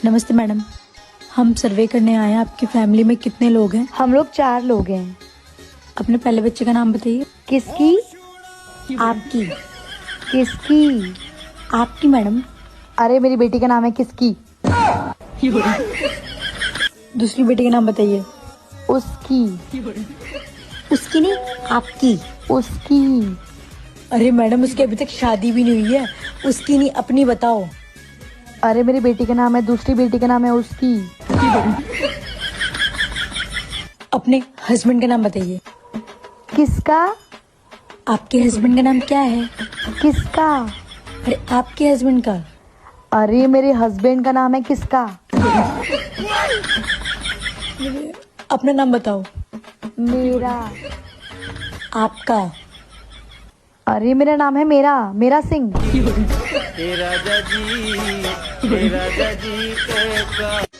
नमस्ते मैडम, हम सर्वे करने आए हैं। आपकी फैमिली में कितने लोग हैं? हम लोग 4 लोग हैं। अपने पहले बच्चे का नाम बताइए। किसकी? आपकी। किसकी? आपकी मैडम। अरे मेरी बेटी का नाम है किसकी। दूसरी बेटी का नाम बताइए। उसकी। उसकी नहीं, आपकी। उसकी। अरे मैडम, उसकी अभी तक शादी भी नहीं हुई है। उसकी नहीं, अपनी बताओ। अरे मेरी बेटी का नाम है, दूसरी बेटी का नाम है उसकी। अपने हस्बैंड का नाम बताइए। किसका? आपके हस्बैंड का नाम क्या है? किसका? अरे आपके हस्बैंड का। अरे मेरे हस्बैंड का नाम है किसका। अपना नाम बताओ। मेरा। आपका। अरे मेरा नाम है मेरा सिंह। हे राजा जी के